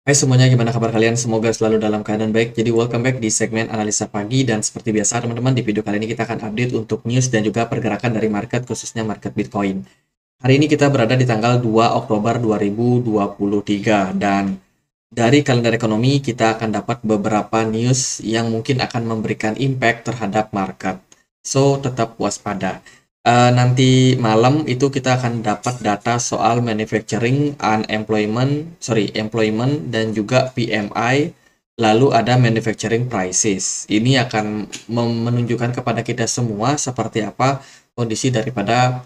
Hai semuanya, gimana kabar kalian? Semoga selalu dalam keadaan baik. Jadi welcome back di segmen analisa pagi dan seperti biasa teman-teman di video kali ini kita akan update untuk news dan juga pergerakan dari market khususnya market Bitcoin. Hari ini kita berada di tanggal 2 Oktober 2023 dan dari kalender ekonomi kita akan dapat beberapa news yang mungkin akan memberikan impact terhadap market. So, tetap waspada. Nanti malam itu kita akan dapat data soal manufacturing, employment dan juga PMI. Lalu ada manufacturing prices. Ini akan menunjukkan kepada kita semua seperti apa kondisi daripada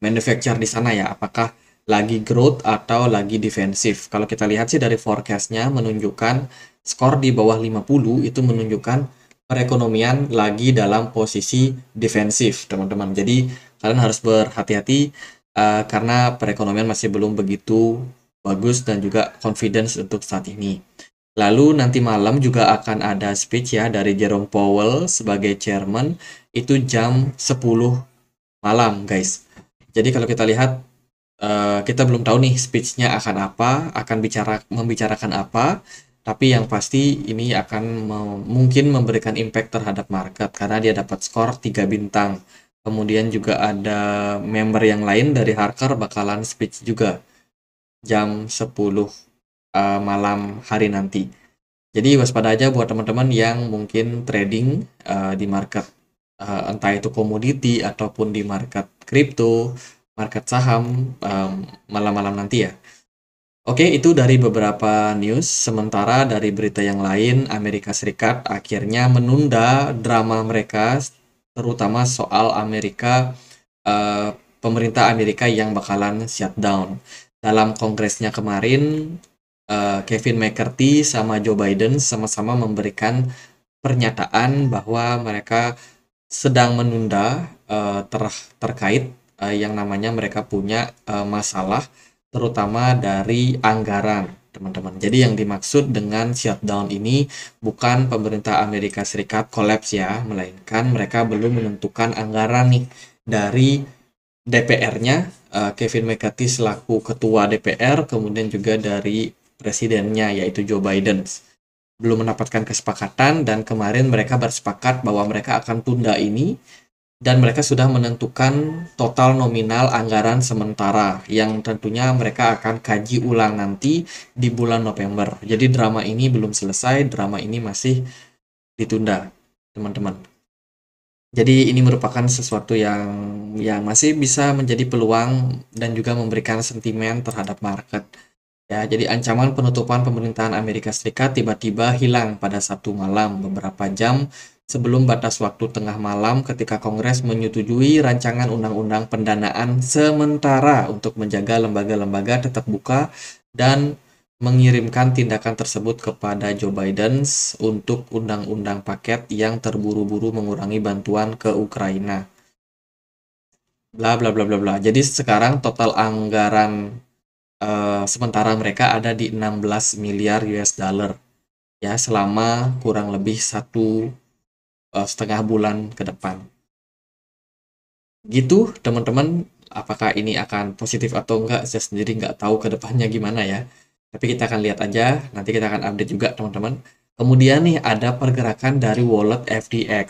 manufacture di sana ya. Apakah lagi growth atau lagi defensif. Kalau kita lihat sih dari forecastnya menunjukkan skor di bawah 50 itu menunjukkan perekonomian lagi dalam posisi defensif, teman-teman. Jadi kalian harus berhati-hati karena perekonomian masih belum begitu bagus dan juga confidence untuk saat ini. Lalu nanti malam juga akan ada speech ya dari Jerome Powell sebagai chairman itu jam 10 malam, guys. Jadi kalau kita lihat kita belum tahu nih speech-nya akan apa, akan membicarakan apa, tapi yang pasti ini akan mungkin memberikan impact terhadap market karena dia dapat skor 3 bintang. Kemudian juga ada member yang lain dari Harker bakalan speech juga jam 10 malam hari nanti. Jadi waspada aja buat teman-teman yang mungkin trading di market entah itu komoditi ataupun di market kripto, market saham malam-malam nanti ya. Oke, itu dari beberapa news. Sementara dari berita yang lain, Amerika Serikat akhirnya menunda drama mereka, terutama soal pemerintah Amerika yang bakalan shutdown. Dalam kongresnya kemarin, Kevin McCarthy sama Joe Biden sama-sama memberikan pernyataan bahwa mereka sedang menunda terkait yang namanya mereka punya masalah terutama dari anggaran, teman-teman. Jadi yang dimaksud dengan shutdown ini bukan pemerintah Amerika Serikat kolaps ya, melainkan mereka belum menentukan anggaran nih dari DPR-nya, Kevin McCarthy selaku ketua DPR, kemudian juga dari presidennya yaitu Joe Biden belum mendapatkan kesepakatan dan kemarin mereka bersepakat bahwa mereka akan tunda ini dan mereka sudah menentukan total nominal anggaran sementara yang tentunya mereka akan kaji ulang nanti di bulan November. Jadi drama ini belum selesai, drama ini masih ditunda, teman-teman. Jadi ini merupakan sesuatu yang masih bisa menjadi peluang dan juga memberikan sentimen terhadap market. Ya, jadi ancaman penutupan pemerintahan Amerika Serikat tiba-tiba hilang pada Sabtu malam beberapa jam sebelum batas waktu tengah malam ketika Kongres menyetujui rancangan undang-undang pendanaan sementara untuk menjaga lembaga-lembaga tetap buka dan mengirimkan tindakan tersebut kepada Joe Biden untuk undang-undang paket yang terburu-buru mengurangi bantuan ke Ukraina. Bla bla bla bla bla. Jadi sekarang total anggaran sementara mereka ada di 16 miliar US dollar ya selama kurang lebih setengah bulan ke depan. Gitu teman-teman, apakah ini akan positif atau enggak saya sendiri nggak tahu ke depannya gimana ya. Tapi kita akan lihat aja, nanti kita akan update juga teman-teman. Kemudian nih ada pergerakan dari wallet FTX.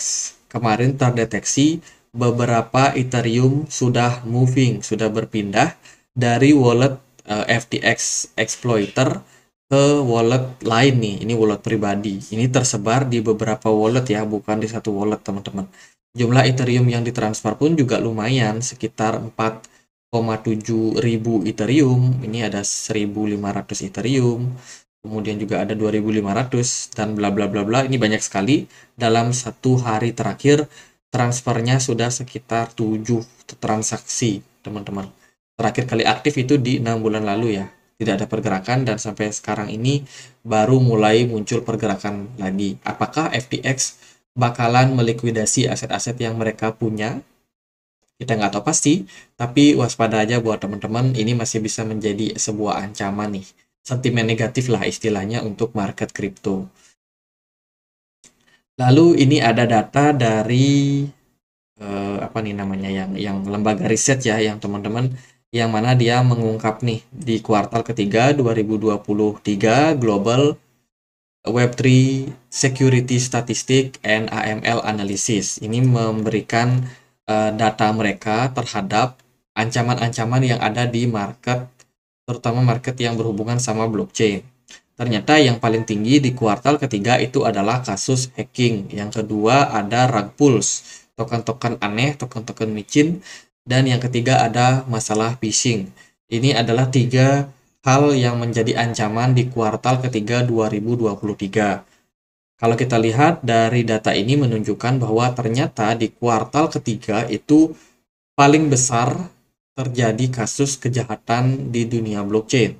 Kemarin terdeteksi beberapa Ethereum sudah moving, sudah berpindah dari wallet FTX exploiter ke wallet lain nih. Ini wallet pribadi. Ini tersebar di beberapa wallet ya, bukan di satu wallet teman-teman. Jumlah Ethereum yang ditransfer pun juga lumayan, sekitar 4,7 ribu Ethereum. Ini ada 1.500 Ethereum. Kemudian juga ada 2.500 dan bla bla bla bla. Ini banyak sekali. Dalam satu hari terakhir transfernya sudah sekitar 7 transaksi, teman-teman. Terakhir kali aktif itu di 6 bulan lalu ya. Tidak ada pergerakan dan sampai sekarang ini baru mulai muncul pergerakan lagi. Apakah FTX bakalan melikuidasi aset-aset yang mereka punya? Kita nggak tahu pasti, tapi waspada aja buat teman-teman, ini masih bisa menjadi sebuah ancaman nih. Sentimen negatif lah istilahnya untuk market kripto. Lalu ini ada data dari apa nih namanya yang lembaga riset ya yang teman-teman yang mana dia mengungkap nih di kuartal ketiga 2023 Global Web3 Security Statistic and AML Analysis. Ini memberikan data mereka terhadap ancaman-ancaman yang ada di market, terutama market yang berhubungan sama blockchain. Ternyata yang paling tinggi di kuartal ketiga itu adalah kasus hacking. Yang kedua ada rug pulls, token-token aneh, token-token micin. Dan yang ketiga ada masalah phishing. Ini adalah 3 hal yang menjadi ancaman di kuartal ketiga 2023. Kalau kita lihat dari data ini menunjukkan bahwa ternyata di kuartal ketiga itu paling besar terjadi kasus kejahatan di dunia blockchain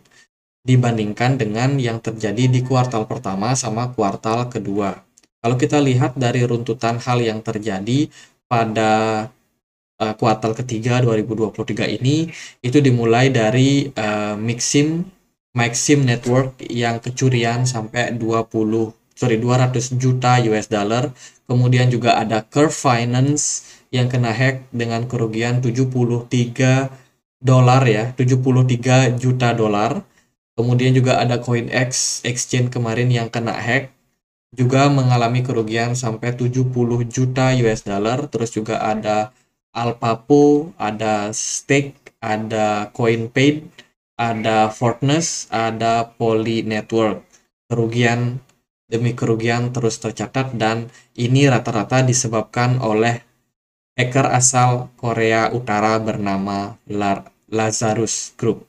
dibandingkan dengan yang terjadi di kuartal pertama sama kuartal kedua. Kalau kita lihat dari runtutan hal yang terjadi pada kuartal ketiga 2023 ini, itu dimulai dari Maxim Network yang kecurian sampai 200 juta US dollar. Kemudian juga ada Curve Finance yang kena hack dengan kerugian 73 dolar ya, 73 juta dolar. Kemudian juga ada CoinEx exchange kemarin yang kena hack, juga mengalami kerugian sampai 70 juta US dollar. Terus juga ada Alpapo, ada Stake, ada CoinPaid, ada Fortness, ada Poly Network. Kerugian demi kerugian terus tercatat dan ini rata-rata disebabkan oleh hacker asal Korea Utara bernama Lazarus Group.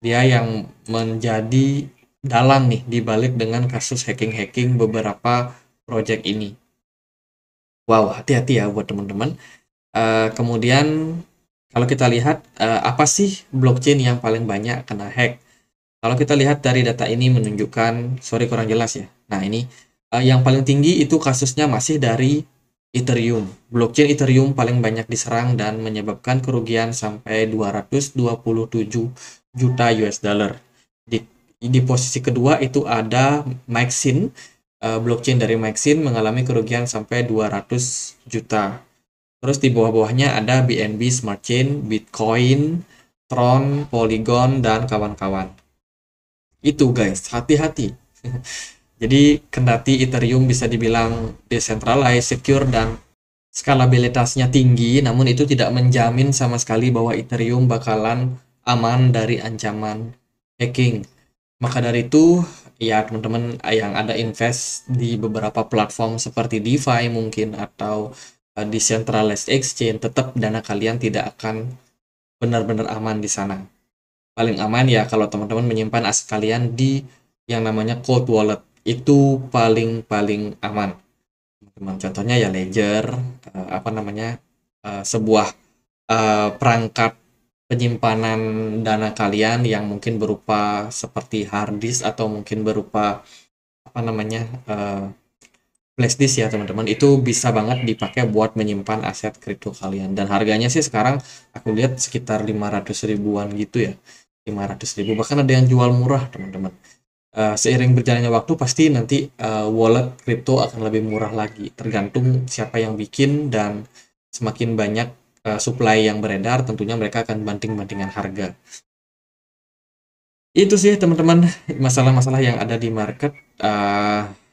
Dia yang menjadi dalang nih dibalik dengan kasus hacking-hacking beberapa project ini. Wow, hati-hati ya buat teman-teman. Kemudian kalau kita lihat apa sih blockchain yang paling banyak kena hack? Kalau kita lihat dari data ini menunjukkan, sorry kurang jelas ya. Nah ini yang paling tinggi itu kasusnya masih dari Ethereum. Blockchain Ethereum paling banyak diserang dan menyebabkan kerugian sampai 227 juta US dollar. Di posisi kedua itu ada Maxine. Blockchain dari Maxine mengalami kerugian sampai 200 juta. Terus di bawah-bawahnya ada BNB Smart Chain, Bitcoin, Tron, Polygon, dan kawan-kawan. Itu guys, hati-hati. Jadi kendati Ethereum bisa dibilang decentralized, secure, dan skalabilitasnya tinggi, namun itu tidak menjamin sama sekali bahwa Ethereum bakalan aman dari ancaman hacking. Maka dari itu, ya teman-teman yang ada invest di beberapa platform seperti DeFi mungkin atau decentralized exchange, tetap dana kalian tidak akan benar-benar aman di sana. Paling aman ya kalau teman-teman menyimpan aset kalian di yang namanya cold wallet. Itu paling aman. Teman, contohnya ya Ledger, sebuah perangkat penyimpanan dana kalian yang mungkin berupa seperti hard disk atau mungkin berupa flash disk ya teman-teman. Itu bisa banget dipakai buat menyimpan aset kripto kalian, dan harganya sih sekarang aku lihat sekitar 500 ribuan gitu ya, 500 ribu, bahkan ada yang jual murah teman-teman. Seiring berjalannya waktu pasti nanti wallet kripto akan lebih murah lagi, tergantung siapa yang bikin, dan semakin banyak supply yang beredar tentunya mereka akan banting-bantingan harga. Itu sih teman-teman masalah-masalah yang ada di market.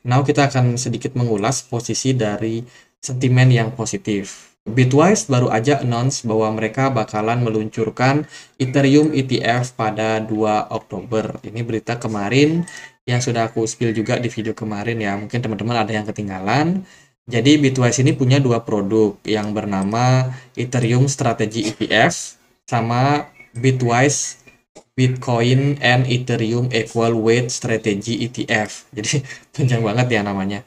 Now kita akan sedikit mengulas posisi dari sentimen yang positif. Bitwise baru aja announce bahwa mereka bakalan meluncurkan Ethereum ETF pada 2 Oktober. Ini berita kemarin yang sudah aku spill juga di video kemarin ya. Mungkin teman-teman ada yang ketinggalan. Jadi Bitwise ini punya 2 produk yang bernama Ethereum Strategy ETF sama Bitwise Bitcoin and Ethereum Equal Weight Strategy ETF. Jadi panjang banget ya namanya.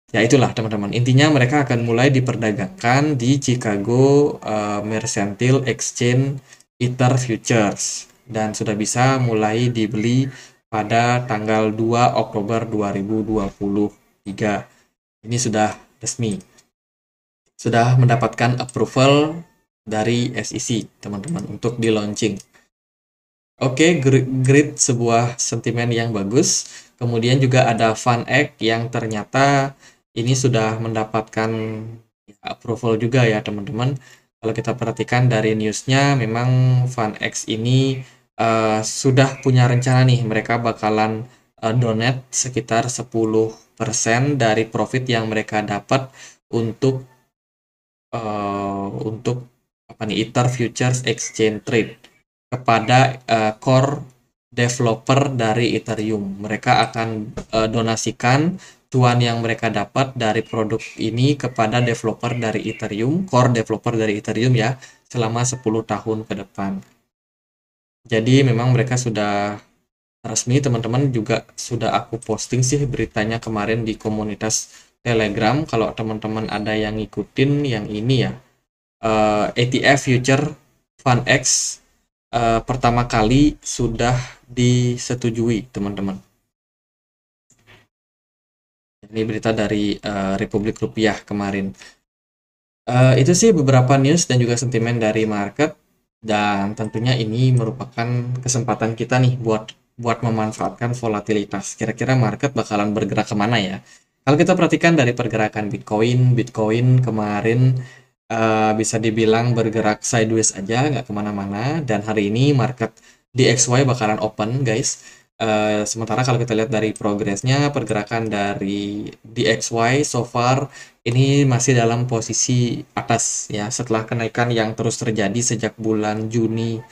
Ya itulah teman-teman, intinya mereka akan mulai diperdagangkan di Chicago Mercantile Exchange Ether Futures dan sudah bisa mulai dibeli pada tanggal 2 Oktober 2023. Ini sudah resmi, sudah mendapatkan approval dari SEC teman-teman untuk di launching. Oke, great, sebuah sentimen yang bagus. Kemudian juga ada FunEgg yang ternyata ini sudah mendapatkan approval juga ya teman-teman. Kalau kita perhatikan dari newsnya, memang FunX ini sudah punya rencana nih, mereka bakalan donate sekitar 10% dari profit yang mereka dapat untuk apa nih, Ether Futures Exchange Trade kepada core developer dari Ethereum. Mereka akan donasikan cuan yang mereka dapat dari produk ini kepada developer dari Ethereum, core developer dari Ethereum ya, selama 10 tahun ke depan. Jadi memang mereka sudah resmi, teman-teman, juga sudah aku posting sih beritanya kemarin di komunitas Telegram. Kalau teman-teman ada yang ngikutin yang ini ya, ETF Future FunX pertama kali sudah disetujui, teman-teman. Ini berita dari Republik Rupiah kemarin. Itu sih beberapa news dan juga sentimen dari market, dan tentunya ini merupakan kesempatan kita nih buat memanfaatkan volatilitas. Kira-kira market bakalan bergerak kemana ya? Kalau kita perhatikan dari pergerakan Bitcoin kemarin bisa dibilang bergerak sideways aja, nggak kemana-mana. Dan hari ini market DXY bakalan open, guys. Sementara kalau kita lihat dari progresnya, pergerakan dari DXY so far ini masih dalam posisi atas ya, setelah kenaikan yang terus terjadi sejak bulan Juli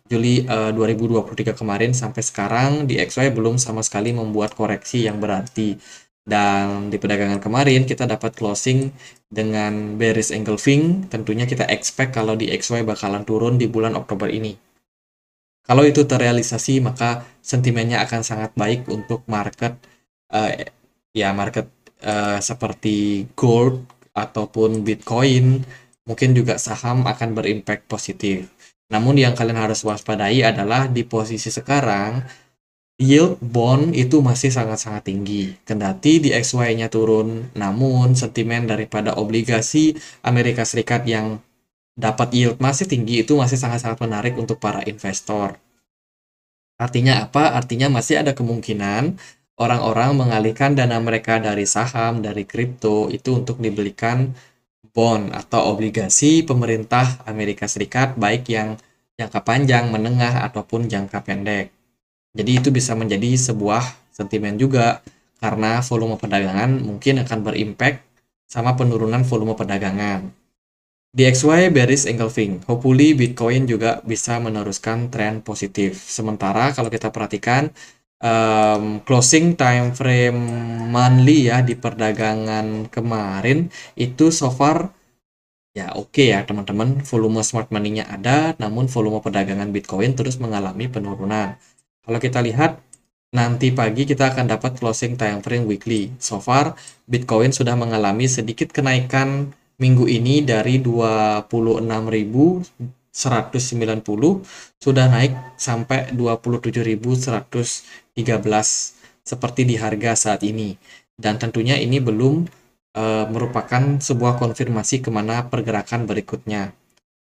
2023 kemarin sampai sekarang. DXY belum sama sekali membuat koreksi yang berarti. Dan di perdagangan kemarin kita dapat closing dengan bearish engulfing. Tentunya kita expect kalau DXY bakalan turun di bulan Oktober ini. Kalau itu terrealisasi, maka sentimennya akan sangat baik untuk market market seperti gold ataupun Bitcoin, mungkin juga saham akan berimpact positif. Namun yang kalian harus waspadai adalah di posisi sekarang yield bond itu masih sangat-sangat tinggi. Kendati di XY-nya turun, namun sentimen daripada obligasi Amerika Serikat yang dapat yield masih tinggi itu masih sangat-sangat menarik untuk para investor. Artinya apa? Artinya masih ada kemungkinan orang-orang mengalihkan dana mereka dari saham, dari kripto itu untuk dibelikan bond atau obligasi pemerintah Amerika Serikat, baik yang jangka panjang, menengah, ataupun jangka pendek. Jadi itu bisa menjadi sebuah sentimen juga, karena volume perdagangan mungkin akan berimpact sama penurunan volume perdagangan. DXY bearish engulfing. Hopefully Bitcoin juga bisa meneruskan tren positif. Sementara kalau kita perhatikan closing time frame monthly ya di perdagangan kemarin itu so far ya oke ya teman-teman. Volume smart money-nya ada, namun volume perdagangan Bitcoin terus mengalami penurunan. Kalau kita lihat nanti pagi kita akan dapat closing time frame weekly. So far Bitcoin sudah mengalami sedikit kenaikan minggu ini dari 26.190 sudah naik sampai 27.113 seperti di harga saat ini. Dan tentunya ini belum merupakan sebuah konfirmasi kemana pergerakan berikutnya.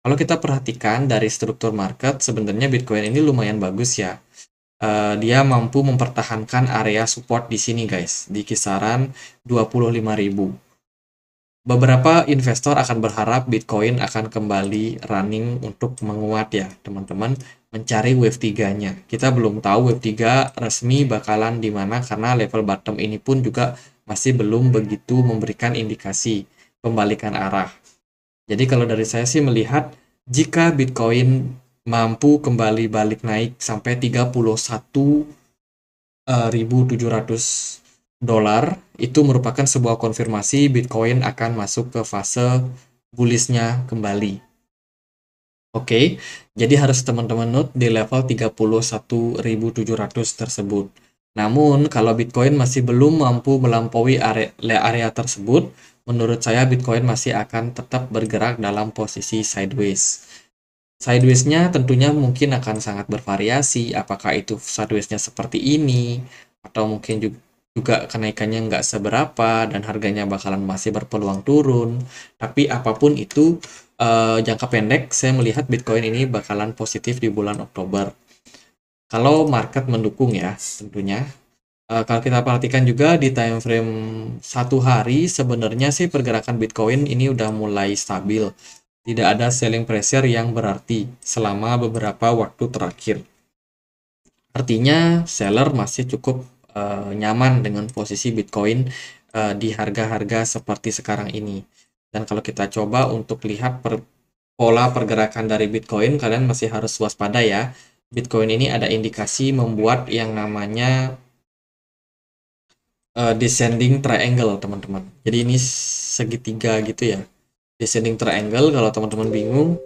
Kalau kita perhatikan dari struktur market, sebenarnya Bitcoin ini lumayan bagus ya. Dia mampu mempertahankan area support di sini guys, di kisaran 25.000. Beberapa investor akan berharap Bitcoin akan kembali running untuk menguat ya teman-teman, mencari wave 3-nya. Kita belum tahu wave 3 resmi bakalan di mana, karena level bottom ini pun juga masih belum begitu memberikan indikasi pembalikan arah. Jadi kalau dari saya sih melihat, jika Bitcoin mampu kembali balik naik sampai 31.700 dolar, itu merupakan sebuah konfirmasi Bitcoin akan masuk ke fase bullishnya kembali. Oke, jadi harus teman-teman note di level 31.700 tersebut. Namun kalau Bitcoin masih belum mampu melampaui area tersebut, menurut saya Bitcoin masih akan tetap bergerak dalam posisi sideways. Sideways-nya tentunya mungkin akan sangat bervariasi, apakah itu sideways-nya seperti ini, atau mungkin juga kenaikannya nggak seberapa dan harganya bakalan masih berpeluang turun. Tapi apapun itu, jangka pendek saya melihat Bitcoin ini bakalan positif di bulan Oktober. Kalau market mendukung ya tentunya. Kalau kita perhatikan juga di time frame 1 hari, sebenarnya sih pergerakan Bitcoin ini udah mulai stabil. Tidak ada selling pressure yang berarti selama beberapa waktu terakhir. Artinya seller masih cukup nyaman dengan posisi Bitcoin di harga-harga seperti sekarang ini. Dan kalau kita coba untuk lihat pola pergerakan dari Bitcoin, kalian masih harus waspada ya. Bitcoin ini ada indikasi membuat yang namanya descending triangle, teman-teman. Jadi ini segitiga gitu ya. Descending triangle, kalau teman-teman bingung,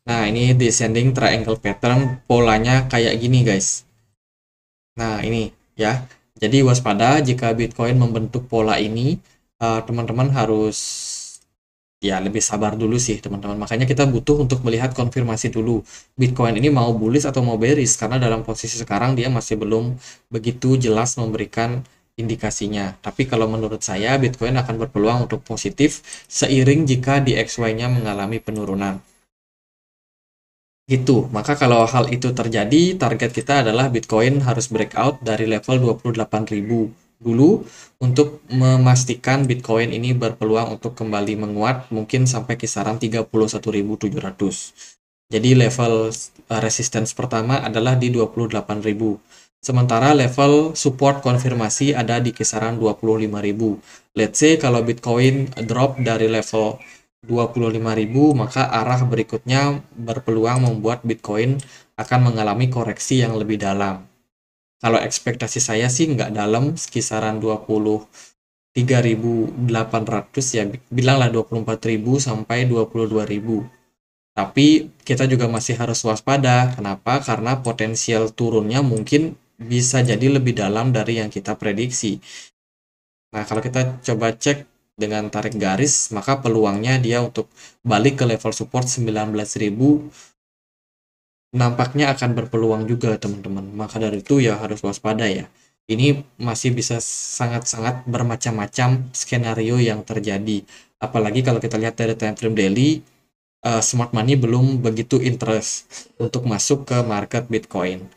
nah ini descending triangle pattern, polanya kayak gini guys. Nah ini ya, jadi waspada jika Bitcoin membentuk pola ini, teman-teman harus ya lebih sabar dulu sih teman-teman. Makanya kita butuh untuk melihat konfirmasi dulu Bitcoin ini mau bullish atau mau bearish, karena dalam posisi sekarang dia masih belum begitu jelas memberikan indikasinya. Tapi kalau menurut saya Bitcoin akan berpeluang untuk positif seiring jika DXY-nya mengalami penurunan. Gitu. Maka kalau hal itu terjadi, target kita adalah Bitcoin harus breakout dari level 28.000 dulu untuk memastikan Bitcoin ini berpeluang untuk kembali menguat mungkin sampai kisaran 31.700. Jadi level resistance pertama adalah di 28.000. Sementara level support konfirmasi ada di kisaran 25.000. Let's say kalau Bitcoin drop dari level 25.000, maka arah berikutnya berpeluang membuat Bitcoin akan mengalami koreksi yang lebih dalam. Kalau ekspektasi saya sih nggak dalam, kisaran 23.800 ya, bilanglah 24.000 sampai 22.000. Tapi kita juga masih harus waspada. Kenapa? Karena potensial turunnya mungkin bisa jadi lebih dalam dari yang kita prediksi. Nah, kalau kita coba cek dengan tarik garis, maka peluangnya dia untuk balik ke level support 19.000 nampaknya akan berpeluang juga, teman-teman. Maka dari itu ya harus waspada ya. Ini masih bisa sangat-sangat bermacam-macam skenario yang terjadi. Apalagi kalau kita lihat dari time frame daily, smart money belum begitu interest untuk masuk ke market Bitcoin.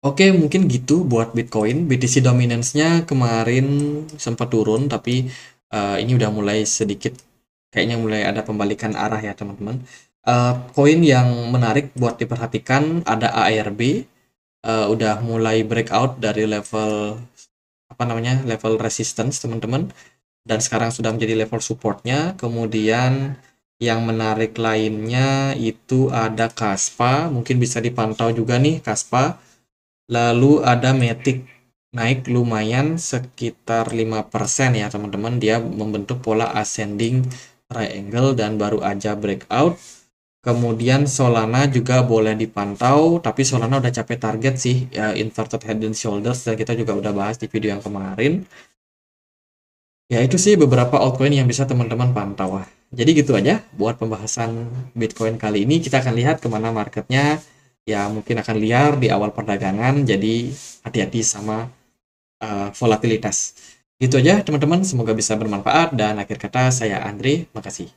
Oke, mungkin gitu buat Bitcoin. BTC dominance-nya kemarin sempat turun, tapi ini udah mulai sedikit, kayaknya mulai ada pembalikan arah ya teman-teman. Koin yang menarik buat diperhatikan ada ARB, udah mulai breakout dari level apa namanya level resistance teman-teman, dan sekarang sudah menjadi level supportnya. Kemudian yang menarik lainnya itu ada Kaspa, mungkin bisa dipantau juga nih Kaspa. Lalu ada Matic, naik lumayan sekitar 5% ya teman-teman. Dia membentuk pola ascending triangle dan baru aja breakout. Kemudian Solana juga boleh dipantau, tapi Solana udah capai target sih ya, inverted head and shoulders, dan kita juga udah bahas di video yang kemarin. Ya itu sih beberapa altcoin yang bisa teman-teman pantau. Jadi gitu aja buat pembahasan Bitcoin kali ini. Kita akan lihat kemana marketnya. Ya mungkin akan liar di awal perdagangan, jadi hati-hati sama volatilitas. Gitu aja teman-teman, semoga bisa bermanfaat, dan akhir kata saya Andre, makasih.